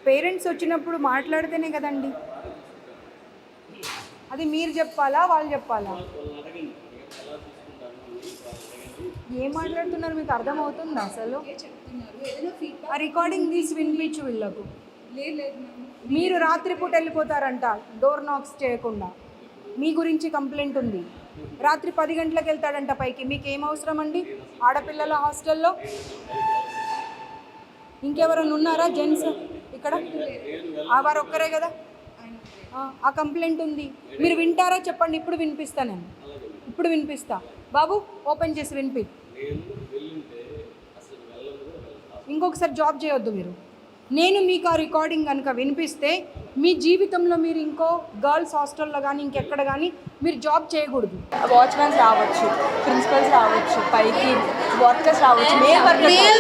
Parents వచ్చినప్పుడు మాట్లాడితేనే కదండి. అది మీరు చెప్పాలా వాళ్ళు చెప్పాలా? ఏం మాట్లాడుతున్నారు మీకు అర్థమవుతుందా అసలు? ఆ రికార్డింగ్ తీసి వినిపించు వీళ్ళకు. మీరు రాత్రిపూట వెళ్ళిపోతారంట డోర్ నాక్స్ చేయకుండా. మీ గురించి కంప్లైంట్ ఉంది. రాత్రి 10 గంటలకు వెళ్తాడంట పైకి. మీకు ఏం అవసరం అండి ఆడపిల్లల హాస్టల్లో? ఇంకెవరైనా ఉన్నారా జెంట్స్ ఇక్కడ? వారు ఒక్కరే కదా. ఆ కంప్లైంట్ ఉంది. మీరు వింటారా చెప్పండి. ఇప్పుడు వినిపిస్తా. నేను ఇప్పుడు వినిపిస్తా. బాబు ఓపెన్ చేసి వినిపి. ఇంకొకసారి జాబ్ చేయొద్దు మీరు. నేను మీకు ఆ రికార్డింగ్ కనుక వినిపిస్తే మీ జీవితంలో మీరు ఇంకో గర్ల్స్ హాస్టల్లో కానీ ఇంకెక్కడ కానీ మీరు జాబ్ చేయకూడదు. వాచ్మెన్స్ రావచ్చు, ప్రిన్సిపల్స్ రావచ్చు, పైకి వర్కర్స్ రావచ్చు. మేల్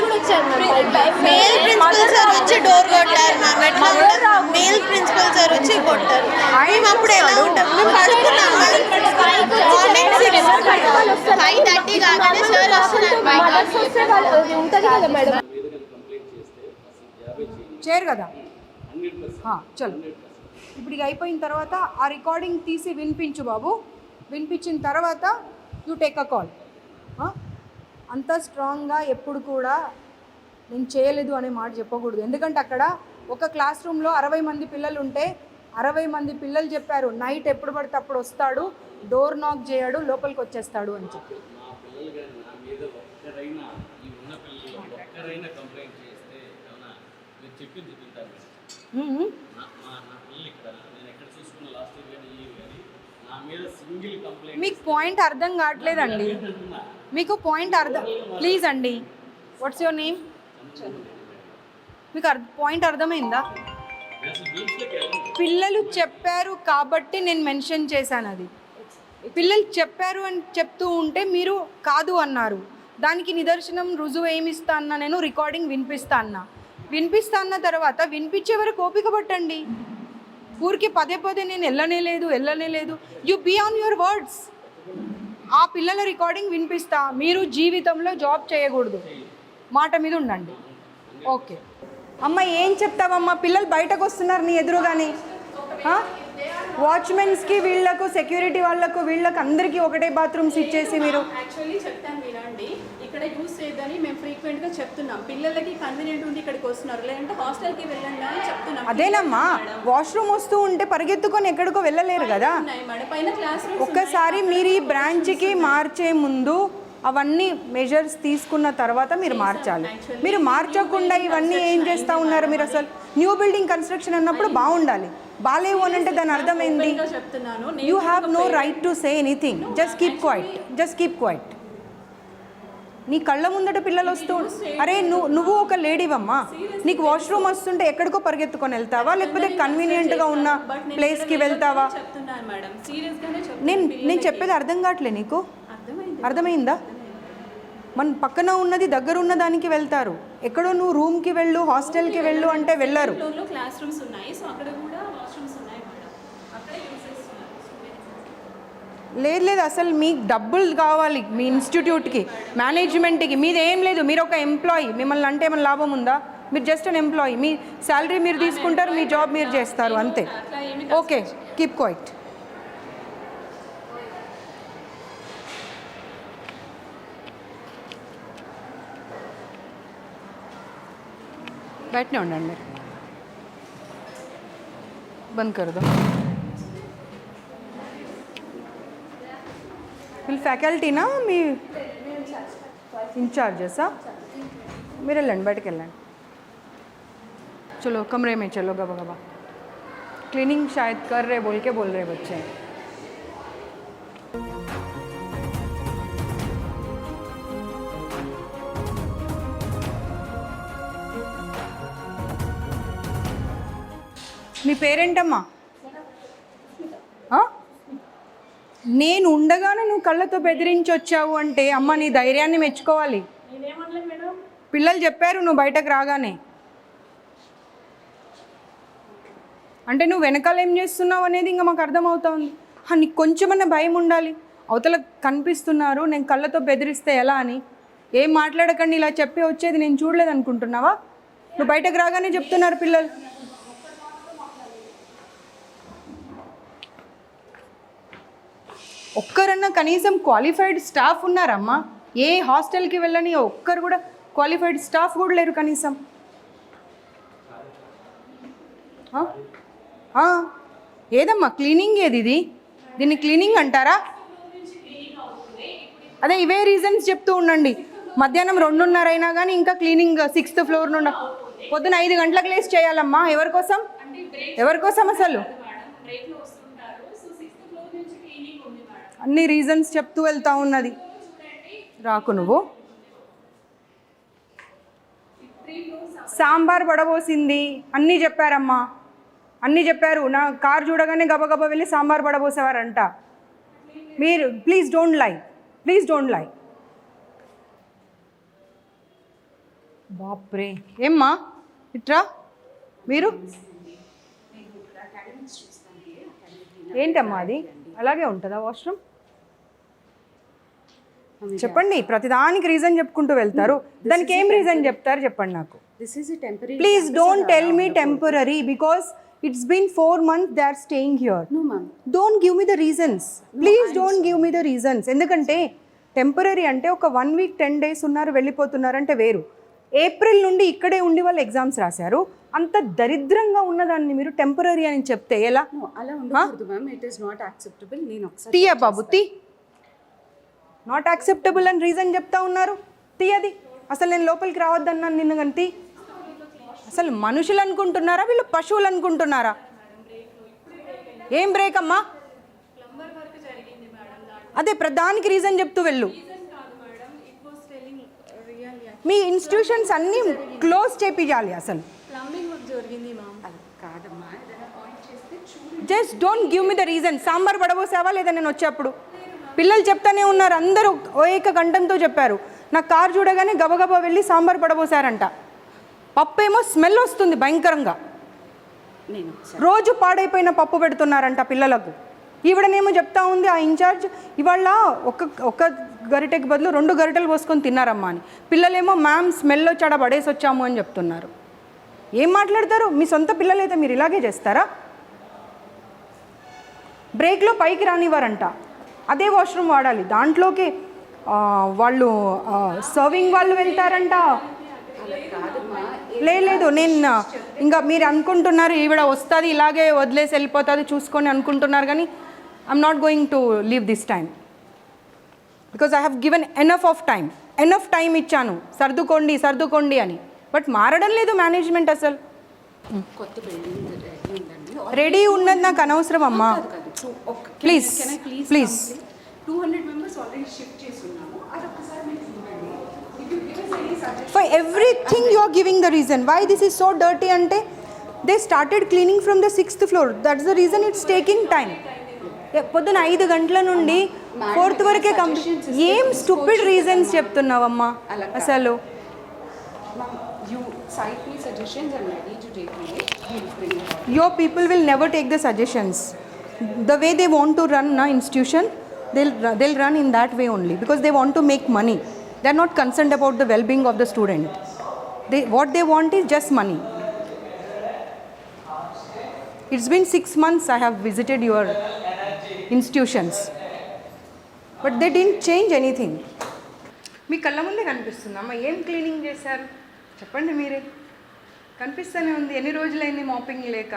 ప్రిన్సిపల్ సార్ వచ్చి డోర్ కొట్టారు మ్యామ్. ఎట్లా మేల్ ప్రిన్సిపల్ సార్ వచ్చి కొట్టారు. మేము అప్పుడు ఎలా ఉంటాం? మేము పడుకున్నాం మార్నింగ్ 5:30 కాగానే సార్ వస్తున్నారు. ఉంటుంది కదా మేడం. చేయరు కదా. చలో ఇప్పుడు ఇక అయిపోయిన తర్వాత ఆ రికార్డింగ్ తీసి వినిపించు బాబు. వినిపించిన తర్వాత యూ టేక్ అ కాల్. అంత స్ట్రాంగ్గా ఎప్పుడు కూడా నేను చేయలేదు అనే మాట చెప్పకూడదు. ఎందుకంటే అక్కడ ఒక క్లాస్ రూమ్లో 60 మంది పిల్లలు ఉంటే 60 మంది పిల్లలు చెప్పారు నైట్ ఎప్పుడు పడితే అప్పుడు వస్తాడు, డోర్ నాక్ చేయడు, లోపలికి వచ్చేస్తాడు అని చెప్పి. మీకు పాయింట్ అర్థం కావట్లేదండి. మీకు పాయింట్ అర్థం ప్లీజ్ అండి. What's your name? మీకు పాయింట్ అర్థమైందా? పిల్లలు చెప్పారు కాబట్టి నేను మెన్షన్ చేశాను. అది పిల్లలు చెప్పారు అని చెప్తూ ఉంటే మీరు కాదు అన్నారు. దానికి నిదర్శనం రుజువు ఏమిస్తా అన్నా? నేను రికార్డింగ్ వినిపిస్తా అన్న తర్వాత వినిపించే వరకు ఓపిక పట్టండి. ఊరికి పదే నేను వెళ్ళనే లేదు. You be on your words. ఆ పిల్లల రికార్డింగ్ వినిపిస్తా. మీరు జీవితంలో జాబ్ చేయకూడదు, మాట మీద ఉండండి. ఓకే అమ్మ ఏం చెప్తావమ్మా? పిల్లలు బయటకు వస్తున్నారు నీ ఎదురుగాని. వాచ్మెన్స్కి వీళ్ళకు సెక్యూరిటీ వాళ్ళకు వీళ్ళకు అందరికీ ఒకటే బాత్రూమ్స్ ఇచ్చేసి మీరు యాక్చువల్లీ చెప్తాను వినండి. ఇక్కడ యూస్ చేయొద్దని మేము ఫ్రీక్వెంట్గా చెప్తున్నాం. పిల్లలకి కన్వీనియంట్ ఉంది ఇక్కడికి వస్తున్నారు, లేదంటే హాస్టల్కి వెళ్ళండి అని చెప్తున్నాం. అదేనమ్మా, వాష్రూమ్ వస్తూ ఉంటే పరిగెత్తుకొని ఎక్కడికో వెళ్ళలేరు కదా. పైన క్లాస్ ఒక్కసారి మీరు ఈ బ్రాంచ్కి మార్చే ముందు అవన్నీ మెజర్స్ తీసుకున్న తర్వాత మీరు మార్చాలి. మీరు మార్చకుండా ఇవన్నీ ఏం చేస్తూ ఉన్నారు మీరు? అసలు న్యూ బిల్డింగ్ కన్స్ట్రక్షన్ అన్నప్పుడు బాగుండాలి, బాగాలేవు అని అంటే దాని అర్థమైంది. You have no right to say anything. Just keep quiet. నీ కళ్ళ ముందట పిల్లలు వస్తూ అరే నువ్వు ఒక లేడీవమ్మా, నీకు వాష్రూమ్ వస్తుంటే ఎక్కడికో పరిగెత్తుకొని వెళ్తావా, లేకపోతే కన్వీనియంట్గా ఉన్న ప్లేస్కి వెళ్తావా? నేను చెప్పేది అర్థం కావట్లే నీకు? అర్థమైందా? మన పక్కన ఉన్నది దగ్గర ఉన్న దానికి వెళ్తారు. ఎక్కడో నువ్వు రూమ్కి వెళ్ళు, హాస్టల్కి వెళ్ళు అంటే వెళ్ళరు. లేదు అసలు మీకు డబ్బులు కావాలి మీ ఇన్స్టిట్యూట్కి, మేనేజ్మెంట్కి. మీది ఏం లేదు, మీరు ఒక ఎంప్లాయీ. మిమ్మల్ని అంటే ఏమైనా లాభం ఉందా? మీరు జస్ట్ అన్ ఎంప్లాయీ. మీ శాలరీ మీరు తీసుకుంటారు, మీ జాబ్ మీరు చేస్తారు, అంతే. Okay, keep quiet. బయటనే ఉండండి మీరు. బంద్ కర్ దో. వీళ్ళు ఫ్యాకల్టీనా మీ इंचार्जेसा? మీరు వెళ్ళండి, బయటకు వెళ్ళండి. चलो कमरे में चलो गबा गबा. क्लीनिंग शायद कर रहे बोल के बोल रहे बच्चे. మీ పేరేంటమ్మా? నేను ఉండగానే నువ్వు కళ్ళతో బెదిరించి వచ్చావు అంటే అమ్మ నీ ధైర్యాన్ని మెచ్చుకోవాలి. పిల్లలు చెప్పారు నువ్వు బయటకు రాగానే. అంటే నువ్వు వెనకాల ఏం చేస్తున్నావు అనేది ఇంకా మాకు అర్థమవుతుంది. నీకు కొంచెమన్నా భయం ఉండాలి. అవతల కనిపిస్తున్నారు, నేను కళ్ళతో బెదిరిస్తే ఎలా అని. ఏం మాట్లాడకండి ఇలా చెప్పి వచ్చేది నేను చూడలేదు అనుకుంటున్నావా? నువ్వు బయటకు రాగానే చెప్తున్నారు పిల్లలు. ఒక్కరన్నా కనీసం క్వాలిఫైడ్ స్టాఫ్ ఉన్నారమ్మా? ఏ హాస్టల్కి వెళ్ళని ఒక్కరు కూడా క్వాలిఫైడ్ స్టాఫ్ కూడా లేరు కనీసం. ఏదమ్మా క్లీనింగ్ ఏది ఇది? దీన్ని క్లీనింగ్ అంటారా? అదే ఇవే రీజన్స్ చెప్తూ ఉండండి. మధ్యాహ్నం 2:30 అయినా కానీ ఇంకా క్లీనింగ్ 6th ఫ్లోర్ నుండి పొద్దున 5 గంటలకు లేసి చేయాలమ్మా. ఎవరికోసం? ఎవరికోసం అసలు? అన్ని రీజన్స్ చెప్తూ వెళ్తా ఉన్నది. రాకు నువ్వు. సాంబార్ పడబోసింది అన్నీ చెప్పారమ్మా, అన్నీ చెప్పారు. నా కార్ చూడగానే గబగబా వెళ్ళి సాంబార్ పడబోసేవారంట. మీరు please don't lie, please don't lie. బాప్రే, ఏమ్మా ఇట్రా. మీరు ఏంటమ్మా అది అలాగే ఉంటుందా వాష్రూమ్? చెప్పండి. ప్రతిదానికి రీజన్ చెప్పుకుంటూ వెళ్తారు. దానికి ఏం రీజన్ చెప్తారు చెప్పండి నాకు. Please don't tell me temporary because it's been 4 months they are staying here. No ma'am. Don't give me the reasons. Please don't give me the reasons. ఎందుకంటే టెంపరరీ అంటే ఒక 1 week 10 days ఉన్నారు వెళ్ళిపోతున్నారు అంటే వేరు. ఏప్రిల్ నుండి ఇక్కడే ఉండి వాళ్ళు ఎగ్జామ్స్ రాశారు. అంత దరిద్రంగా ఉన్నదాన్ని మీరు టెంపరరీ అని చెప్తే ఎలా? అలా ఉండకూడదు ma'am. It is not acceptable. నేను ఒకసారి తీయ బాబు తీ. నాట్ యాక్సెప్టబుల్ అని రీజన్ చెప్తా ఉన్నారు. తీయది. అసలు నేను లోపలికి రావద్దన్నాను నిన్ను కానీ తీ. అసలు మనుషులు అనుకుంటున్నారా వీళ్ళు పశువులు అనుకుంటున్నారా? ఏం బ్రేక్ అమ్మా? అదే ప్రధానికి రీజన్ చెప్తూ వెళ్ళు. మీ ఇన్స్టిట్యూషన్స్ అన్నీ క్లోజ్ చేపియాలి అసలు. Just don't give me the reason. Sambar పడబోసావా లేదా నేను వచ్చేప్పుడు? పిల్లలు చెప్తానే ఉన్నారు, అందరూ ఏక గంటంతో చెప్పారు. నా కారు చూడగానే గబగబా వెళ్ళి సాంబార్ పడబోసారంట. పప్పు ఏమో స్మెల్ వస్తుంది భయంకరంగా. రోజు పాడైపోయిన పప్పు పెడుతున్నారంట పిల్లలకు. ఈవిడనేమో చెప్తా ఉంది ఆ ఇన్ఛార్జ్, ఇవాళ ఒక గరిటెకి బదులు 2 గరిటెలు పోసుకొని తిన్నారమ్మా అని. పిల్లలేమో మ్యామ్ స్మెల్ వచ్చాడ పడేసి వచ్చాము అని చెప్తున్నారు. ఏం మాట్లాడతారు? మీ సొంత పిల్లలైతే మీరు ఇలాగే చేస్తారా? బ్రేక్లో పైకి రానివ్వరంట. అదే వాష్రూమ్ వాడాలి. దాంట్లోకి వాళ్ళు సర్వింగ్ వాళ్ళు వెళ్తారంట. లేదు నేను ఇంకా మీరు అనుకుంటున్నారు ఈవిడ వస్తుంది ఇలాగే వదిలేసి వెళ్ళిపోతుంది చూసుకొని అనుకుంటున్నారు, కానీ I'm not going to leave this time because I have given enough time ఇచ్చాను సర్దుకోండి అని. బట్ మారడం లేదు మేనేజ్మెంట్ అసలు. రెడీ ఉన్నది నాకు అనవసరం అమ్మా. ప్లీజ్ 200 మెంబర్స్ ఆల్రెడీ షిఫ్ట్ చేస్తున్నాము. అదొకసారి మీరు చూడండి. For everything you are giving the reason why this is so dirty ante they started cleaning from the 6th floor. That's the reason it's taking time. పొద్దున 5 గంటల నుండి 4th వరకే complete. ఏం stupid reasons చెప్తున్నావమ్మా అసలు? You cite me suggestions and ready to take it. We'll bring it. Your people will never take the suggestions. The way they want to run na institution, they'll run in that way only because they want to make money. They are not concerned about the well-being of the student. What they want is just money. It's been 6 months I have visited your institutions, but they didn't change anything. మీ కళ్ళ ముందే కనిపిస్తుందమ్మా. ఏం cleaning చేశారు చెప్పండి మీరే. కనిపిస్తూనే ఉంది. ఎన్ని రోజులైంది మాపింగ్ లేక?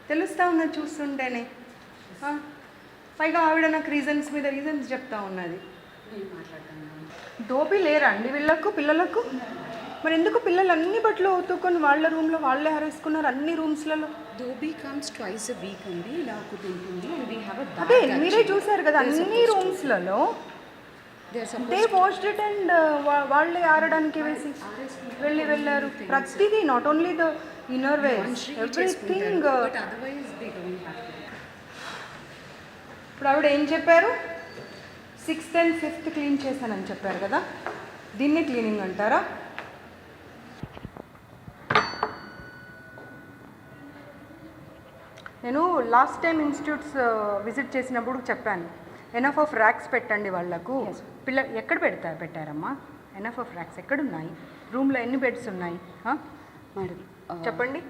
తెలుస్తూ ఉన్నది చూస్తుంటేనే. పైగా ఆవిడ నాకు రీజన్స్ మీద రీజన్స్ చెప్తా ఉన్నది. దోపి లేరా అండి వీళ్ళకు పిల్లలకు? మరి ఎందుకు పిల్లలు అన్ని బట్టలు ఉతుక్కొని వాళ్ళ రూమ్లో వాళ్ళే హరేసుకున్నారు అన్ని రూమ్స్లలో? Dobi comes twice a week అండి. ఇలా ఒకటి ఉంటుంది and we have a bag. అదే మీరే చూసారు కదా అన్ని రూమ్స్లలో దే వాష్డ్ ఇట్ అండ్ వాళ్ళే ఆరడానికి వేసి వెళ్ళారు. ప్రతిదీ not only the inner wears everything. ఇప్పుడు ఆవిడ ఏం చెప్పారు? 6th and 5th క్లీన్ చేశానని చెప్పారు కదా, దీన్ని క్లీనింగ్ అంటారా? నేను లాస్ట్ టైం ఇన్స్టిట్యూట్స్ విజిట్ చేసినప్పుడు చెప్పాను, ఎనఫ్ ఆఫ్ ర్యాక్స్ పెట్టండి వాళ్ళకు. ఎక్కడ పెట్టారమ్మా ఎనఫ్ ఆఫ్ ర్యాక్స్? ఎక్కడున్నాయి? రూమ్లో ఎన్ని బెడ్స్ ఉన్నాయి మేడం చెప్పండి.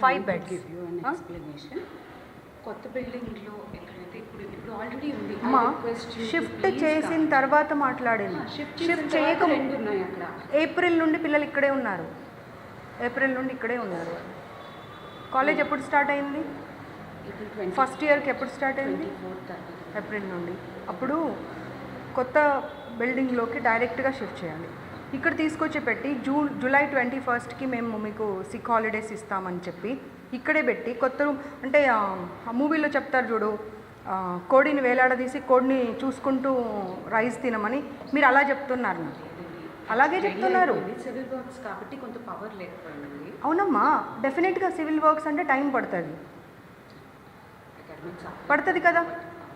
5 beds. give you an explanation. కొత్త బిల్డింగ్లో ఎక్కడైతే ఇప్పుడు ఆల్రెడీ ఉంది. అమ్మా షిఫ్ట్ చేసిన తర్వాత మాట్లాడింది. షిఫ్ట్ చేయక రెండు ఉన్నాయి అక్కడ. ఏప్రిల్ నుండి పిల్లలు ఇక్కడే ఉన్నారు. ఏప్రిల్ నుండి ఇక్కడే ఉన్నారు. కాలేజ్ ఎప్పుడు స్టార్ట్ అయింది? April ఫస్ట్ ఇయర్కి ఎప్పుడు స్టార్ట్ అయింది? 24th. ఏప్రిల్ నుండి. అప్పుడు కొత్త బిల్డింగ్లోకి డైరెక్ట్గా షిఫ్ట్ చేయాలి. ఇక్కడ తీసుకొచ్చి పెట్టి జూలై 21st మేము మీకు సిక్ హాలిడేస్ ఇస్తామని చెప్పి ఇక్కడే పెట్టి కొత్త రూమ్ అంటే ఆ మూవీలో చెప్తారు చూడు, కోడిని వేలాడదీసి కోడిని చూసుకుంటూ రైస్ తినమని మీరు అలా చెప్తున్నారు. నాకు అలాగే చెప్తున్నారు. సివిల్ వర్క్స్ కాబట్టి కొంత పవర్ లేకపోయింది. అవునమ్మా, డెఫినెట్గా సివిల్ వర్క్స్ అంటే టైం పడుతుంది కదా.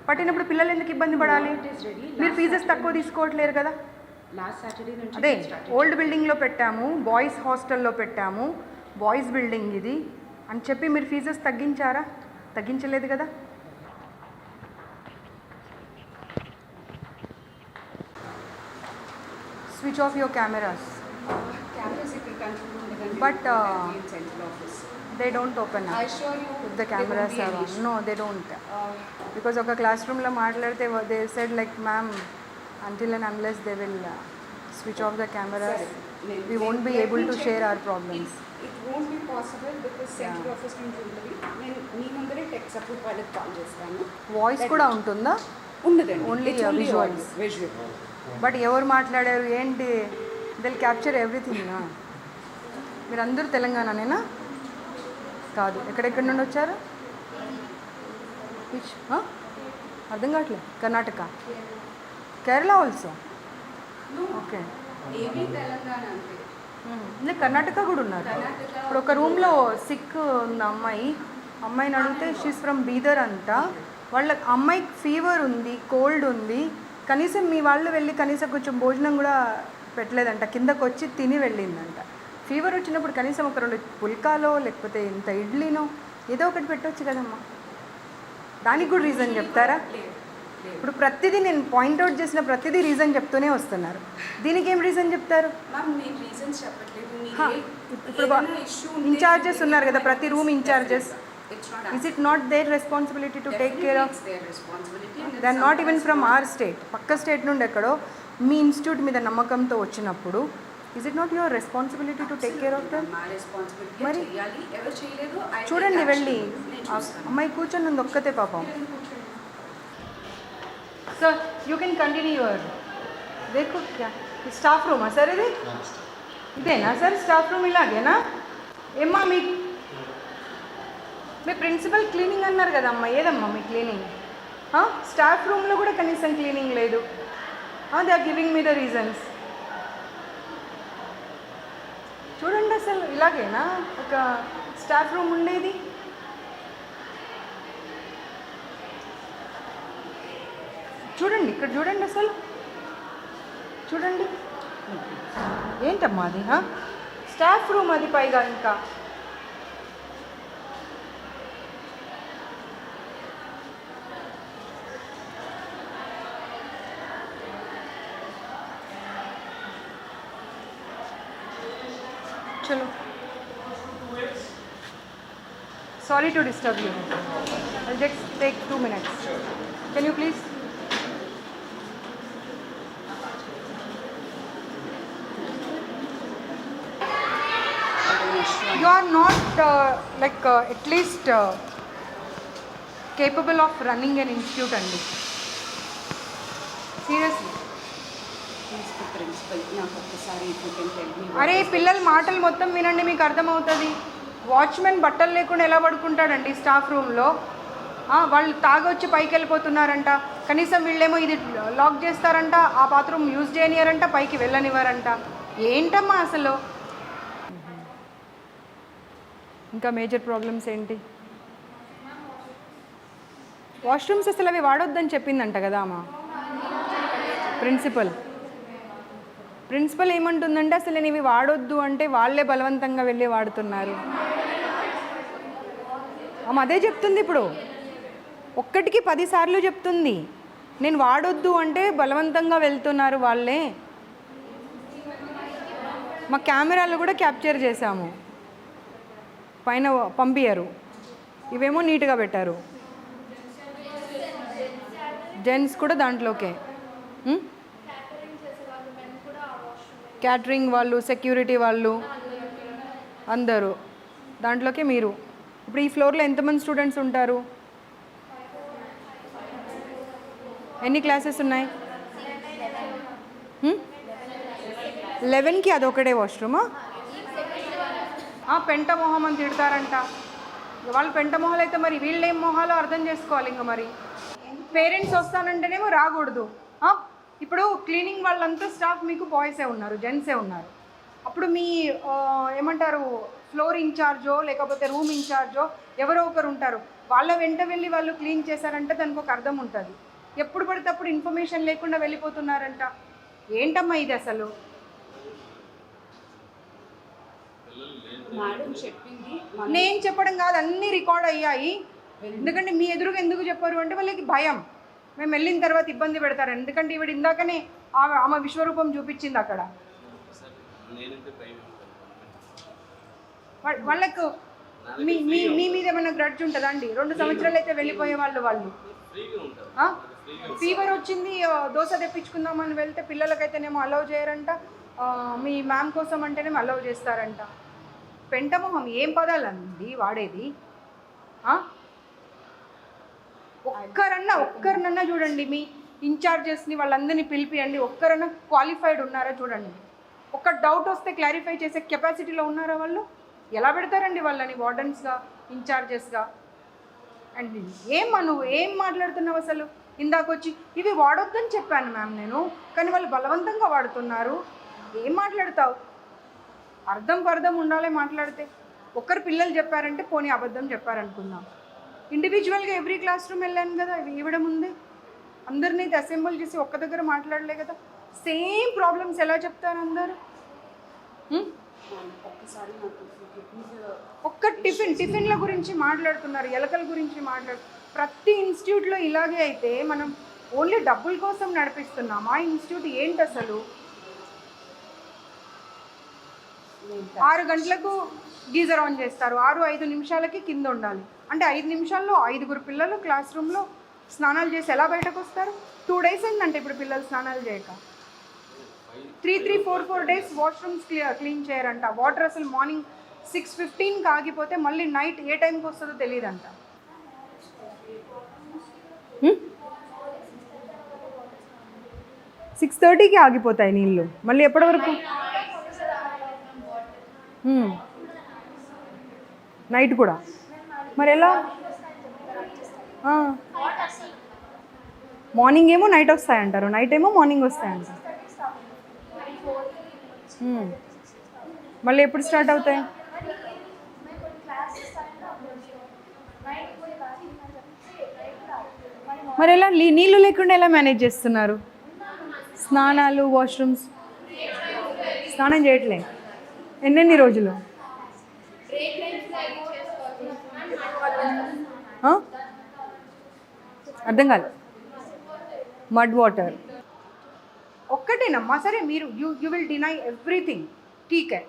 పట్టినప్పుడు పిల్లలు ఎందుకు ఇబ్బంది పడాలి? మీరు ఫీజెస్ తక్కువ తీసుకోవట్లేరు కదా. లాస్ట్ సాటర్డే నుంచి అదే ఓల్డ్ బిల్డింగ్లో పెట్టాము, బాయ్స్ హాస్టల్లో పెట్టాము, బాయ్స్ బిల్డింగ్ ఇది అని చెప్పి మీరు ఫీజెస్ తగ్గించారా? తగ్గించలేదు కదా. Switch off your cameras. Cameras ఇక్కడ కంట్రోల్ ఉండదండి. But, central office. They don't open up. I assure you If the cameras are on. No, they don't. Because ఒక క్లాస్ రూమ్లో మాట్లాడితే they said like ma'am, until and unless they will switch off the cameras, we won't be able to share our problems. It won't be possible because central office నుంచి ఉంటుంది. నేను మీ ముందరే tech support వాళ్ళకి call చేస్తాను. Voice కూడా ఉంటుందా? ఉండదండి. Only visuals. Visual. But ఎవరు మాట్లాడారు ఏంటి, దిల్ క్యాప్చర్ ఎవ్రీథింగ్. మీరు అందరూ తెలంగాణనేనా? కాదు, ఎక్కడెక్కడి నుండి వచ్చారు? అర్థం కావట్లేదు. Karnataka, Kerala also. Okay, AP Telangana అంతే. అంటే కర్ణాటక కూడా ఉన్నారు. ఇప్పుడు ఒక రూమ్లో సిక్ ఉన్న అమ్మాయిని అడిగితే షీస్ ఫ్రమ్ బీదర్ అంట. వాళ్ళ అమ్మాయికి ఫీవర్ ఉంది, కోల్డ్ ఉంది, కనీసం మీ వాళ్ళు వెళ్ళి కనీసం కొంచెం భోజనం కూడా పెట్టలేదంట, కిందకు వచ్చి తిని వెళ్ళిందంట. ఫీవర్ వచ్చినప్పుడు కనీసం ఒక 2 పుల్కాలో లేకపోతే ఇంత ఇడ్లీనో ఏదో ఒకటి పెట్టవచ్చు కదమ్మా. దానికి కూడా రీజన్ చెప్తారా? ఇప్పుడు ప్రతిదీ నేను పాయింట్అవుట్ చేసిన ప్రతిదీ రీజన్ చెప్తూనే వస్తున్నారు. దీనికి ఏం రీజన్ చెప్తారు? మ్యామ్ నేను రీజన్స్ చెప్పట్లేదు. ఇప్పుడు ఇన్ఛార్జెస్ ఉన్నారు కదా, ప్రతి room in-charges. Is it not their responsibility to take care of? They are not even from our state. పక్క స్టేట్ నుండి ఎక్కడో మీ ఇన్స్టిట్యూట్ మీద నమ్మకంతో వచ్చినప్పుడు is it not your responsibility to take care of them? మరి చూడండి వెళ్ళి, అమ్మాయి కూర్చొని ఉంది ఒక్కతే పాపం. Sir you can continue your దేఖో క్యా స్టాఫ్ రూమా సార్ ఇది? ఇదేనా సార్ స్టాఫ్ రూమ్? ఇలాగేనా? ఏమ్మా మీ ప్రిన్సిపల్ క్లీనింగ్ అన్నారు కదమ్మా, ఏదమ్మా మీ క్లీనింగ్? స్టాఫ్ రూమ్లో కూడా కనీసం క్లీనింగ్ లేదు. They are giving me the reasons. చూడండి అసలు ఇలాగేనా ఒక స్టాఫ్ రూమ్ ఉండేది? చూడండి ఇక్కడ చూడండి అసలు చూడండి ఏంటమ్మా అది? స్టాఫ్ రూమ్ అది పైగా ఇంకా. चलो, sorry to disturb you. I'll just take 2 minutes. Can you please? You are not at least capable of running an institute, Andi. Seriously. అరే పిల్లల మాటలు మొత్తం వినండి, మీకు అర్థమవుతుంది. వాచ్మెన్ బట్టలు లేకుండా ఎలా పడుకుంటాడండి స్టాఫ్ రూమ్లో? వాళ్ళు తాగొచ్చి పైకి వెళ్ళిపోతున్నారంట, కనీసం వీళ్ళేమో ఇది లాక్ చేస్తారంట, ఆ బాత్రూమ్ యూజ్ చేయనియారంట, పైకి వెళ్ళనివ్వరంట. ఏంటమ్మా అసలు? ఇంకా మేజర్ ప్రాబ్లమ్స్ ఏంటి? వాష్రూమ్స్ అసలు అవి వాడొద్దని చెప్పిందంట కదా అమ్మా ప్రిన్సిపల్ ఏమంటుందంటే అసలు నేను ఇవి వాడొద్దు అంటే వాళ్ళే బలవంతంగా వెళ్ళి వాడుతున్నారు. అదే చెప్తుంది ఇప్పుడు, ఒక్కటికి 10 సార్లు చెప్తుంది. నేను వాడొద్దు అంటే బలవంతంగా వెళ్తున్నారు వాళ్ళే. మా కెమెరాలు కూడా క్యాప్చర్ చేశాము, పైన పంపించారు, ఇవేమో నీట్గా పెట్టారు. జెంట్స్ కూడా దాంట్లోకే. క్యాటరింగ్ వాళ్ళు, సెక్యూరిటీ వాళ్ళు అందరూ దాంట్లోకే మీరు. ఇప్పుడు ఈ ఫ్లోర్లో ఎంతమంది స్టూడెంట్స్ ఉంటారు? ఎన్ని క్లాసెస్ ఉన్నాయి? 11కి అదొకటే వాష్రూమా? పెంట మొహం అని తిడతారంట. వాళ్ళు పెంట మొహాలు అయితే మరి వీళ్ళు ఏం మొహాలో అర్థం చేసుకోవాలి. ఇంకా మరి పేరెంట్స్ వస్తానంటేనేమో రాకూడదు. ఇప్పుడు క్లీనింగ్ వాళ్ళంతా స్టాఫ్ మీకు బాయ్సే ఉన్నారు, జెంట్సే ఉన్నారు. అప్పుడు మీ ఏమంటారు ఫ్లోర్ ఇన్ఛార్జో లేకపోతే రూమ్ ఇన్ఛార్జో ఎవరో ఒకరు ఉంటారు. వాళ్ళ వెంట వెళ్ళి వాళ్ళు క్లీన్ చేశారంటే దానికి ఒక అర్థం ఉంటుంది. ఎప్పుడు పడితే అప్పుడు ఇన్ఫర్మేషన్ లేకుండా వెళ్ళిపోతున్నారంట. ఏంటమ్మా ఇది అసలు? మేడం చెప్పింది నేను చెప్పడం కాదు, అన్నీ రికార్డ్ అయ్యాయి. ఎందుకంటే మీ ఎదురుగా ఎందుకు చెప్పారు అంటే వాళ్ళకి భయం, మేము వెళ్ళిన తర్వాత ఇబ్బంది పెడతారు. ఎందుకంటే ఈవిడ ఇందాకనే ఆమె విశ్వరూపం చూపించింది అక్కడ. వాళ్ళకు మీ మీ మీ మీద ఏమైనా గ్రడ్జ్ ఉంటుందా అండి? 2 సంవత్సరాలు అయితే వెళ్ళిపోయే వాళ్ళు ఫీవర్ వచ్చింది దోశ తెప్పించుకుందామని వెళ్తే పిల్లలకైతేనేమో అలౌ చేయరంట, మీ మ్యామ్ కోసం అంటేనేమో అలౌ చేస్తారంట. పెంటమొహం ఏం పదాలండి వాడేది? ఒక్కరినన్నా చూడండి, మీ ఇన్ఛార్జెస్ని వాళ్ళందరినీ పిలిపియండి, ఒక్కరన్నా క్వాలిఫైడ్ ఉన్నారా చూడండి. ఒక్క డౌట్ వస్తే క్లారిఫై చేసే కెపాసిటీలో ఉన్నారా వాళ్ళు? ఎలా పెడతారండి వాళ్ళని వార్డెన్స్గా, ఇన్ఛార్జెస్గా? అండ్ నువ్వు ఏం మాట్లాడుతున్నావు అసలు? ఇందాకొచ్చి ఇవి వాడొద్దని చెప్పాను మ్యామ్ నేను, కానీ వాళ్ళు బలవంతంగా వాడుతున్నారు. ఏం మాట్లాడతావు? అర్థం ఉండాలి మాట్లాడితే. ఒక్కరు పిల్లలు చెప్పారంటే పోనీ అబద్ధం చెప్పారనుకుందాం. ఇండివిజువల్గా ఎవ్రీ క్లాస్ రూమ్ వెళ్ళాను కదా, ఇవ్వడం ఉంది. అందరినీ అసెంబుల్ చేసి ఒక్క దగ్గర మాట్లాడలే కదా. సేమ్ ప్రాబ్లమ్స్ ఎలా చెప్తారు అందరు? ఒక్క టిఫిన్ల గురించి మాట్లాడుతున్నారు, ఎలకల గురించి ప్రతి ఇన్స్టిట్యూట్లో ఇలాగే అయితే మనం ఓన్లీ డబ్బుల కోసం నడిపిస్తున్నాం. ఆ ఇన్స్టిట్యూట్ ఏంటి అసలు? 6 గంటలకు గీజర్ ఆన్ చేస్తారు, 6-5 నిమిషాలకి కింద ఉండాలి. అంటే 5 నిమిషాల్లో 5 పిల్లలు క్లాస్ రూమ్లో స్నానాలు చేసి ఎలా బయటకు వస్తారు? 2 days అయిందంటే ఇప్పుడు పిల్లలు స్నానాలు చేయక. 3-4 days వాష్రూమ్స్ క్లీన్ చేయరంట. వాటర్ అసలు మార్నింగ్ 6:15కి ఆగిపోతే మళ్ళీ నైట్ ఏ టైంకి వస్తుందో తెలియదంట. 6:30కి ఆగిపోతాయి నీళ్ళు, మళ్ళీ ఎప్పటి వరకు? నైట్ కూడా మరి ఎలా? మార్నింగ్ ఏమో నైట్ వస్తాయంటారు, నైట్ ఏమో మార్నింగ్ వస్తాయంటారు. మళ్ళీ ఎప్పుడు స్టార్ట్ అవుతాయి? మరి ఎలా నీళ్ళు లేకుండా ఎలా మేనేజ్ చేస్తున్నారు? స్నానాలు, వాష్రూమ్స్ స్నానం చేయట్లే ఎన్నెన్ని రోజులు? అర్థం కాదు. మడ్ వాటర్ ఒక్కటేనమ్మా. సరే మీరు యూ విల్ డినై ఎవ్రీథింగ్, ఠీకే,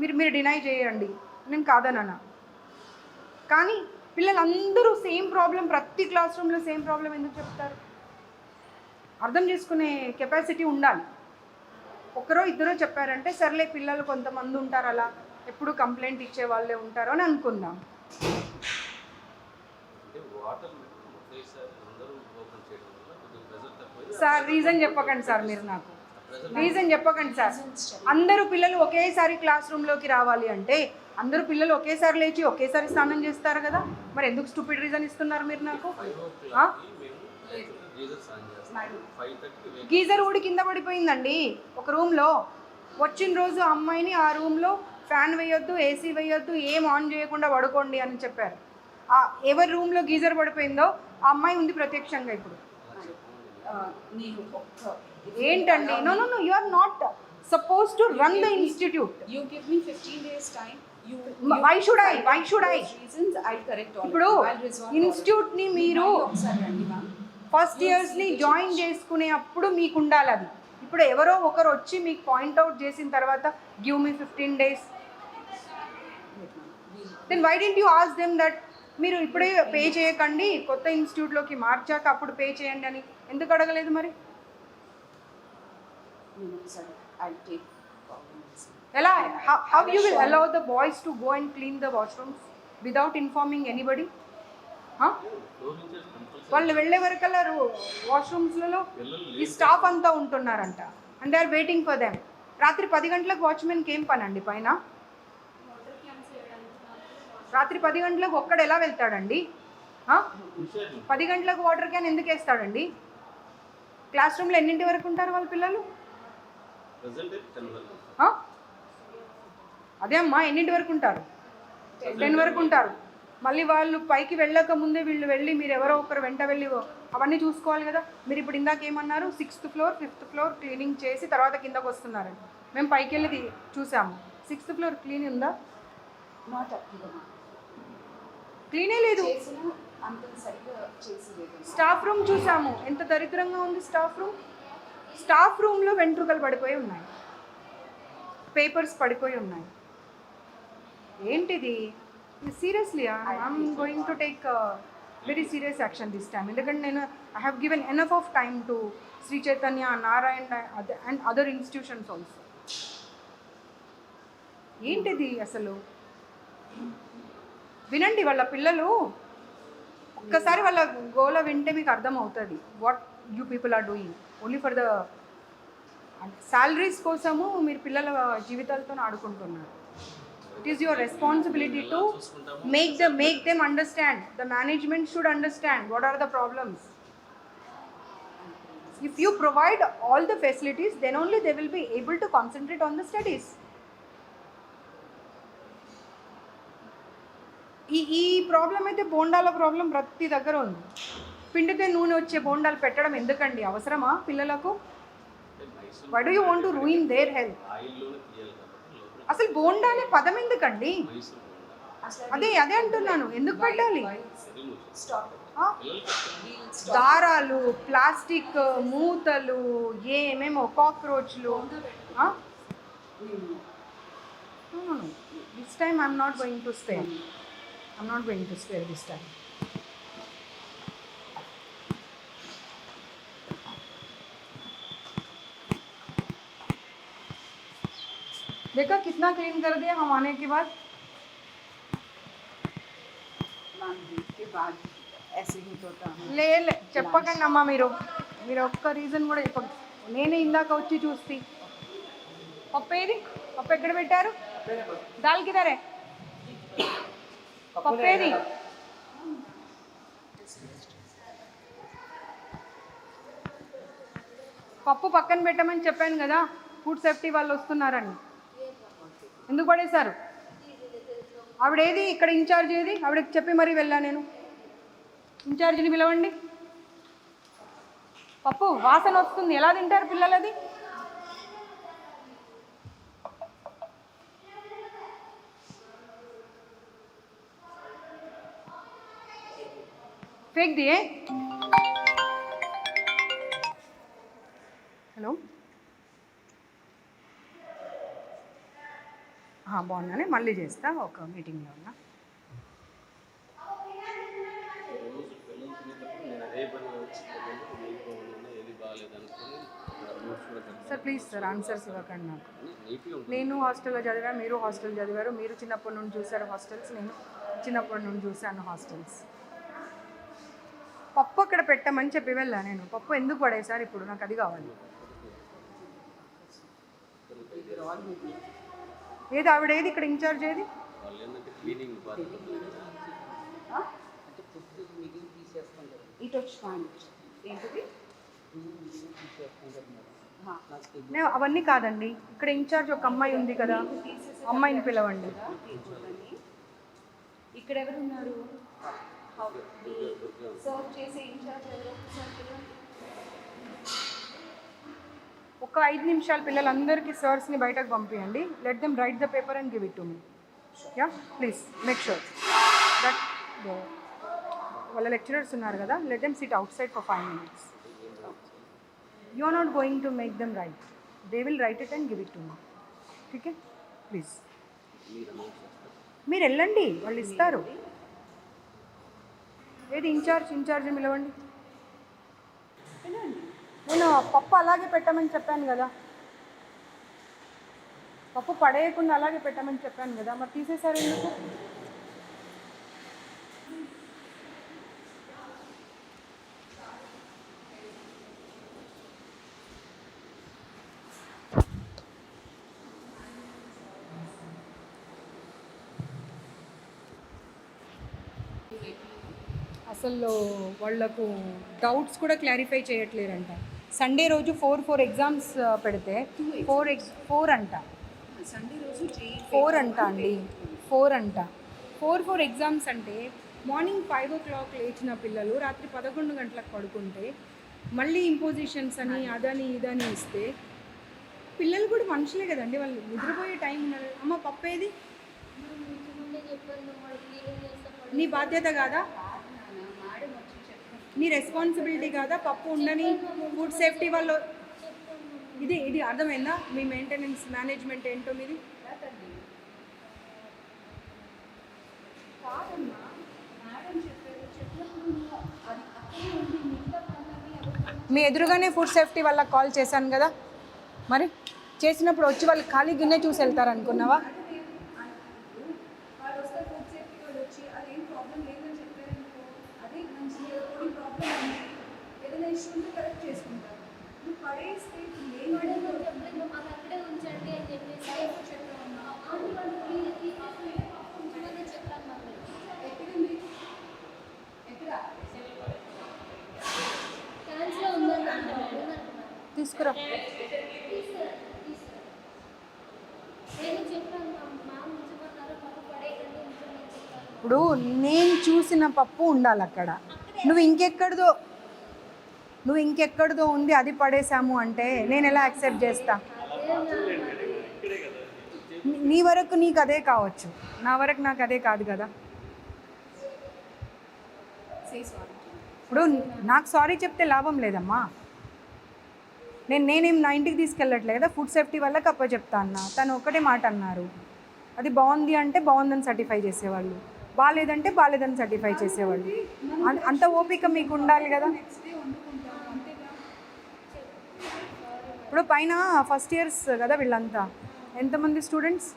మీరు డినై చేయండి, నేను కాదనన్నా. కానీ పిల్లలందరూ సేమ్ ప్రాబ్లం, ప్రతి క్లాస్ రూమ్లో సేమ్ ప్రాబ్లం ఎందుకు చెప్తారు? అర్థం చేసుకునే కెపాసిటీ ఉండాలి. ఒకరో ఇద్దరో చెప్పారంటే సర్లే, పిల్లలు కొంతమంది ఉంటారు అలా ఎప్పుడు కంప్లైంట్ ఇచ్చే వాళ్ళే ఉంటారు అని అనుకుందాం. సార్ రీజన్ చెప్పకండి సార్, మీరు నాకు రీజన్ చెప్పకండి సార్. అందరూ పిల్లలు ఒకేసారి క్లాస్ రూమ్లోకి రావాలి అంటే అందరూ పిల్లలు ఒకేసారి లేచి ఒకేసారి స్నానం చేస్తారు కదా, మరి ఎందుకు స్టూపిడ్ రీజన్ ఇస్తున్నారు మీరు నాకు? గీజర్ ఊడి కింద పడిపోయిందండి ఒక రూమ్లో. వచ్చిన రోజు అమ్మాయిని ఆ రూమ్లో ఫ్యాన్ వేయొద్దు, ఏసీ వేయొద్దు, ఏం ఆన్ చేయకుండా పడుకోండి అని చెప్పారు. ఎవరి రూమ్లో గీజర్ పడిపోయిందో ఆ అమ్మాయి ఉంది ప్రత్యక్షంగా ఇప్పుడు. ఏంటండి? No, you are not suppose to run the institute. You give me 15 days time. Why should I? Reasons I'll correct all. ఇప్పుడు ఇన్స్టిట్యూట్ ని మీరు ఫస్ట్ ఇయర్స్ ని జాయిన్ చేసుకునే అప్పుడు మీకు ఉండాలి అది. ఇప్పుడు ఎవరో ఒకరు వచ్చి మీకు పాయింట్అవుట్ చేసిన తర్వాత give me 15 days, then why didn't you ask them that మీరు ఇప్పుడే పే చేయకండి, కొత్త ఇన్స్టిట్యూట్లోకి మార్చాక అప్పుడు పే చేయండి అని ఎందుకు అడగలేదు మరి? నేను ఒకసారి ఐ టేక్ ఎలా? How you will allow the boys to go and clean the washrooms without informing anybody? వాళ్ళు వెళ్ళే వరకల్లా వాష్రూమ్స్లలో ఈ స్టాఫ్ అంతా ఉంటున్నారంట and they are waiting for them. రాత్రి 10 గంటలకు వాచ్మెన్కి ఏం పని అండి పైన? రాత్రి 10 గంటలకు ఒక్కడు ఎలా వెళ్తాడండి? 10 గంటలకు వాటర్ క్యాన్ ఎందుకు వేస్తాడండి? క్లాస్ రూమ్లో ఎన్నింటి వరకు ఉంటారు వాళ్ళ పిల్లలు? అదే అమ్మా, ఎన్నింటి వరకు ఉంటారు? 10 వరకు ఉంటారు. మళ్ళీ వాళ్ళు పైకి వెళ్ళక ముందే వీళ్ళు వెళ్ళి మీరు ఎవరో ఒకరు వెంట వెళ్ళి అవన్నీ చూసుకోవాలి కదా. మీరు ఇప్పుడు ఇందాక ఏమన్నారు? 6th floor 5th floor cleaning చేసి తర్వాత కిందకు వస్తున్నారండి. మేము పైకి వెళ్ళి చూసాము. 6th floor క్లీన్ ఉందా? నాట్ అప్ టు ద క్లీనే లేదు. చేసిన అంత సరిగ్గా చేసి లేదు. స్టాఫ్ రూమ్ చూసాము, ఎంత దరిద్రంగా ఉంది స్టాఫ్ రూమ్. స్టాఫ్ రూమ్లో వెంట్రుకలు పడిపోయి ఉన్నాయి, పేపర్స్ పడిపోయి ఉన్నాయి. ఏంటిది? Seriously I'm going to take very serious action this time. ఎందుకంటే నేను I have given enough of time to Sri Chaitanya, Narayana and other institutions also. ఏంటిది అసలు? వినండి, వాళ్ళ పిల్లలు ఒక్కసారి వాళ్ళ గోల వింటే మీకు అర్థమవుతుంది what you people are doing only for the salaries కోసము మీరు పిల్లల జీవితాలతో ఆడుకుంటున్నారు. It is your responsibility to make them understand. The management should understand what are the problems. If you provide all the facilities, then only they will be able to concentrate on the studies. ఈ problem అయితే బోండాల problem ప్రతి దగ్గర ఉంది. పిండితే నూనె వచ్చే బోండాలు పెట్టడం ఎందుకండి? అవసరమా పిల్లలకు? Why do you want to ruin their health? అసలు బోండా అనే పదం ఎందుకండి? అదే అంటున్నాను, ఎందుకు పెట్టాలి? దారాలు, ప్లాస్టిక్ మూతలు, ఏమేమో కాక్రోచ్లు. This time I'm not going to spare. I'm not going to spare this time. देखा कितना क्लीन कर दिया हम आने के बाद? के बाद ऐसे ही होता है. లే చెప్పకండి అమ్మా, మీరు ఒక్క రీజన్ కూడా చెప్పండి. నేనే ఇందాక వచ్చి చూస్తే పప్పు ఏది? పప్పు ఎక్కడ పెట్టారు? దాల్ కిదరే? పప్పు ఏది? పప్పు పక్కన పెట్టమని చెప్పాను కదా, ఫుడ్ సేఫ్టీ వాళ్ళు వస్తున్నారని. ఎందుకు పడేశారు? ఆవిడేది ఇక్కడ ఇన్ఛార్జ్ ఏది? ఆవిడకి చెప్పి మరీ వెళ్ళా నేను. ఇన్ఛార్జిని పిలవండి. పప్పు వాసన వస్తుంది, ఎలా తింటారు పిల్లలది? फेंक दिए. హలో, బాగున్నానే, మళ్ళీ చేస్తా, ఒక మీటింగ్లో ఉన్నా. సార్ ప్లీజ్ సార్, ఆన్సర్స్ ఇవ్వకండి నాకు. నేను హాస్టల్లో చదివా, మీరు హాస్టల్ చదివారు. మీరు చిన్నప్పటి నుండి చూసారు హాస్టల్స్, నేను చిన్నప్పటి నుండి చూశాను హాస్టల్స్. పప్పు అక్కడ పెట్టమని చెప్పి వెళ్ళా నేను. పప్పు ఎందుకు పడేసారు ఇప్పుడు? నాకు అది కావాలి. ఏది ఆవిడేది ఇక్కడ ఇన్ఛార్జ్ ఏది? ఇటు వచ్చి ఏంటిది? నేను అవన్నీ కాదండి, ఇక్కడ ఇన్ఛార్జ్ ఒక అమ్మాయి ఉంది కదా, అమ్మాయిని పిలవండి. ఇక్కడ ఎవరు ఉన్నారు? సర్వ్ చేసే ఇన్ఛార్జ్ ఎవరు? ఒక 5 నిమిషాలు పిల్లలందరికీ సర్స్ని బయటకు పంపించండి. Let them write the paper and give it to me. Yeah please make sure that వాళ్ళ లెక్చరర్స్ ఉన్నారు కదా, let them sit outside for 5 minutes. You are not going to make them write, they will write it and give it to me. Okay please మీరు వెళ్ళండి, వాళ్ళు ఇస్తారు. ఏది incharge? Incharge పిలవండి. నేను పప్పు అలాగే పెట్టమని చెప్పాను కదా, పప్పు పడేయకుండా అలాగే పెట్టమని చెప్పాను కదా, మరి తీసేశారు ఎందుకు? అసలు వాళ్ళకు డౌట్స్ కూడా క్లారిఫై చేయట్లేరంట. సండే రోజు ఫోర్ ఎగ్జామ్స్ పెడితే ఫోర్ అంట, సండే రోజు ఫోర్ అంట అండి, ఫోర్ ఎగ్జామ్స్ అంటే మార్నింగ్ 5 o'clock లేచిన పిల్లలు రాత్రి 11 గంటలకు పడుకుంటే మళ్ళీ ఇంపోజిషన్స్ అని అదని ఇదని ఇస్తే పిల్లలు కూడా మనుషులే కదండి, వాళ్ళు నిద్రపోయే టైం ఉన్నది. అమ్మ పప్పేది నీ బాధ్యత కాదా, నీ రెస్పాన్సిబిలిటీ కాదా? పప్పు ఉండని ఫుడ్ సేఫ్టీ వాళ్ళు ఇది అర్థమైందా? మీ మెయింటెనెన్స్ మేనేజ్మెంట్ ఏంటో మీది. మీ ఎదురుగానే ఫుడ్ సేఫ్టీ వాళ్ళకి కాల్ చేశాను కదా, మరి చేసినప్పుడు వచ్చి వాళ్ళు ఖాళీ గిన్నె చూసి వెళ్తారు అనుకున్నావా? వాళ్ళు వస్తారు, ఫుడ్ సేఫ్టీ వాళ్ళు వచ్చి అదేం ప్రాబ్లం లేదని చెప్పారనుకో, అదే మంచి కొన్ని ప్రాబ్లం ఉంది, ఏదైనా ఇష్యూ ఉంటే కరెక్ట్ చేసుకుంటారు. నువ్వు పడేస్తే ఏం అక్కడే ఉంచండి అని చెప్పేసి చెప్పామన్నా ఆంటీ వాళ్ళు ఉంచమని చెప్పాను మాకు. ఎక్కడుంది ఎక్కడ క్యాన్స్లో ఉందని అంటున్నాడు. తీసుకురా. నేను చెప్పాను మా ఉంచమన్నారు, పప్పు పడేయకండి ఉంచమని చెప్పాను. ఇప్పుడు నేను చూసిన పప్పు ఉండాలి అక్కడ, నువ్వు ఇంకెక్కడిదో ఉంది అది పడేసాము అంటే నేను ఎలా యాక్సెప్ట్ చేస్తా? నీ వరకు నీకు అదే కావచ్చు, నా వరకు నాకు అదే కాదు కదా. ఇప్పుడు నాకు సారీ చెప్తే లాభం లేదమ్మా. నేనేం నా ఇంటికి తీసుకెళ్ళట్లేదు కదా, ఫుడ్ సేఫ్టీ వాళ్ళకి చెప్తా అన్నా, తను ఒకటే మాట అన్నారు. అది బాగుంది అంటే బాగుందని సర్టిఫై చేసేవాళ్ళు, బాగాలేదంటే బాగాలేదని సర్టిఫై చేసేవాళ్ళు. అంత ఓపిక మీకు ఉండాలి కదా. ఇప్పుడు పైన ఫస్ట్ ఇయర్స్ కదా వీళ్ళంతా, ఎంతమంది స్టూడెంట్స్?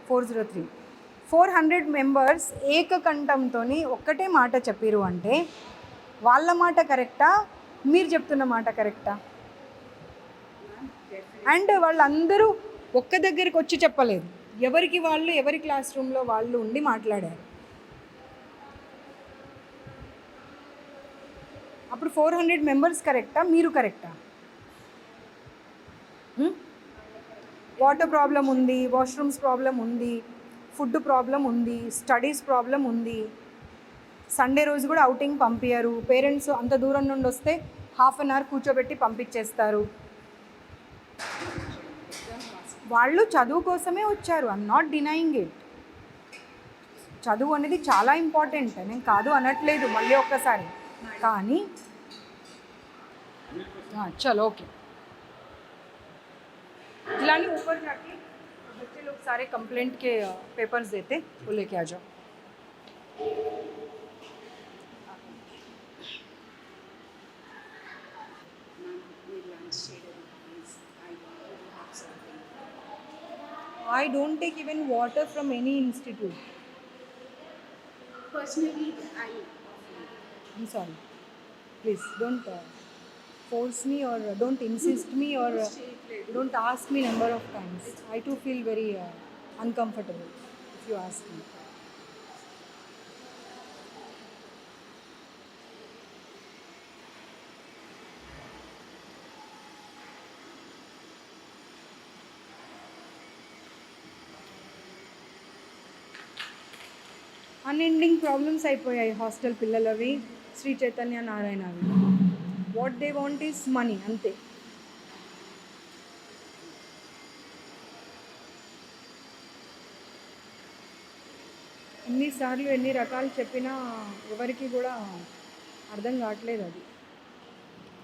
403. 400 మెంబర్స్ ఏకకంఠంతో ఒక్కటే మాట చెప్పిరు అంటే వాళ్ళ మాట కరెక్టా, మీరు చెప్తున్న మాట కరెక్టా? అండ్ వాళ్ళందరూ ఒక్క దగ్గరికి వచ్చి చెప్పలేదు, ఎవరికి వాళ్ళు ఎవరి క్లాస్ రూమ్లో వాళ్ళు ఉండి మాట్లాడారు. అప్పుడు 400 మెంబర్స్ కరెక్టా, మీరు కరెక్టా? వాటర్ ప్రాబ్లం ఉంది, వాష్రూమ్స్ ప్రాబ్లం ఉంది, ఫుడ్ ప్రాబ్లం ఉంది, స్టడీస్ ప్రాబ్లం ఉంది. సండే రోజు కూడా అవుటింగ్ పంపించారు. పేరెంట్స్ అంత దూరం నుండి వస్తే ½ an hour కూర్చోబెట్టి పంపించేస్తారు. వాళ్ళు చదువు కోసమే వచ్చారు, ఐఎమ్ నాట్ డినయింగ్ ఇట్. చదువు అనేది చాలా ఇంపార్టెంట్, నేను కాదు అనట్లేదు మళ్ళీ ఒక్కసారి. కానీ చలో ఓకే, खिलानी ऊपर जाके बच्चे लोग सारे कंप्लेंट के पेपर्स देते, वो लेके आ जाओ. I don't take even water from any institute. Personally, I'm sorry. Please don't force me or don't insist me or don't ask me number of times. I too feel very uncomfortable if you ask me. Unending problems అయిపోయాయి hostel పిల్లలవి, శ్రీ చైతన్య నారాయణవి. What they want is money, అంతే. ఎన్నిసార్లు ఎన్ని రకాలు చెప్పినా ఎవరికి కూడా అర్థం కావట్లేదు అది.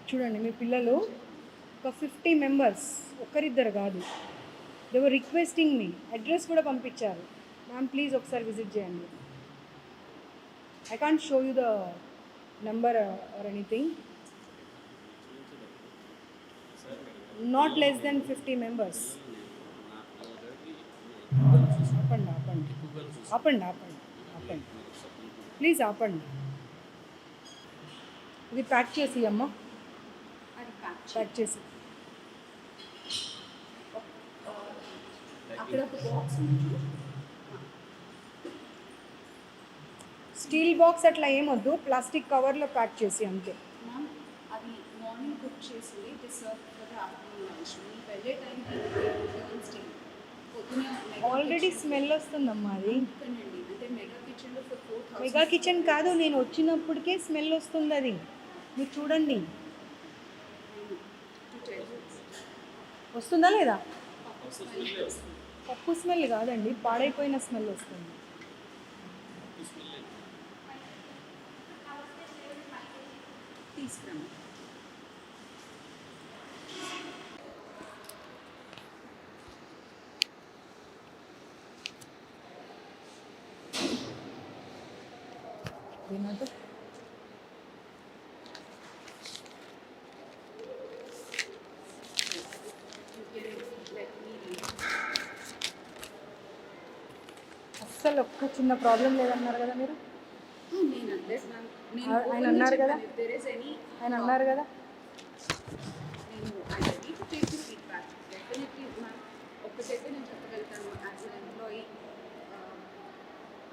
చూడండి మీ పిల్లలు ఒక 50 మెంబర్స్, ఒక్కరిద్దరు కాదు, they were requesting me, address కూడా పంపించారు, మ్యామ్ ప్లీజ్ ఒకసారి విజిట్ చేయండి. I can't show you the number or anything. Not less than 50 members. ఆపండి ఆపండి ఆపండి ఆపండి ఆపండి ప్లీజ్ ఆపండి. ఇది ప్యాక్ చేసి అమ్మ, అది ప్యాక్ ప్యాక్ చేసి. అక్కడ ఒక బాక్స్ ఉంది. స్టీల్ బాక్స్ అట్లా ఏమొద్దు, ప్లాస్టిక్ కవర్లో ప్యాక్ చేసి అంతే. మ్యామ్ అది మార్నింగ్ కుక్ చేసింది, it is serve for the afternoon lunch. మీ వెళ్ళే టైంకి స్టీల్ పొద్దున ఆల్రెడీ స్మెల్ వస్తుందమ్మా అది. అండి, అంటే మెగా కిచెన్లో ఫర్ 4,000. మెగా కిచెన్ కాదు, నేను వచ్చినప్పటికే స్మెల్ వస్తుంది అది. మీరు చూడండి వస్తుందా లేదా. పప్పు స్మెల్ కాదండి, పాడైపోయిన స్మెల్ వస్తుంది. తీసుకురాము. ఏమంటే అస్సలు ఒక్క చిన్న ప్రాబ్లం లేదన్నారు కదా మీరు. నేను అనలేదు మ్యామ్, నేను ఆయన అన్నారు కదా, there is any ఆయన అన్నారు కదా. నేను I ready to take the feedback definitely ma'am. ఒక్కటైతే నేను చెప్పగలుగుతాను, as an employee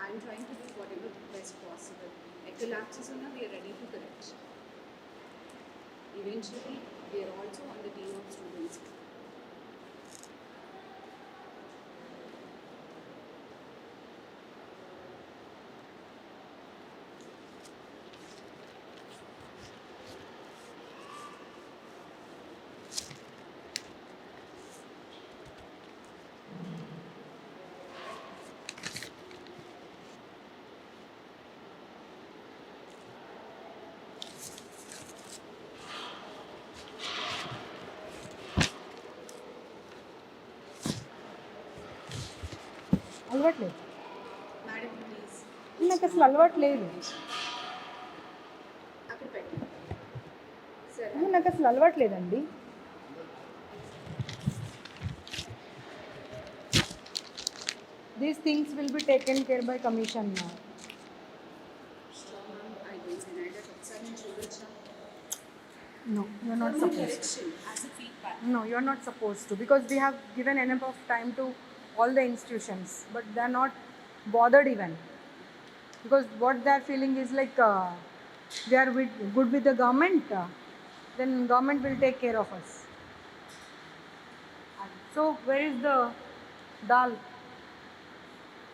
I'm trying to do whatever best possible. ఎక్కడ ల్యాప్సెస్ ఉన్నా we are ready to correct. Eventually we are also on the team of students. అలవాట్లేదు, madam please నాకు అసలు అలవాటు లేదు. అక్కడ పెట్టండి. సరే నాకు అసలు అలవాటు లేదండి. These things will be taken care by commission now. Ma'am, I don't deny that. ఒకసారి నేను చూడొచ్చా? No, you are not supposed to. Correction as a feedback. No, you are not supposed to, because we have given enough of time to all the institutions, but they are not bothered even, because what they are feeling is like they are good with the government, then government will take care of us. So where is the dal?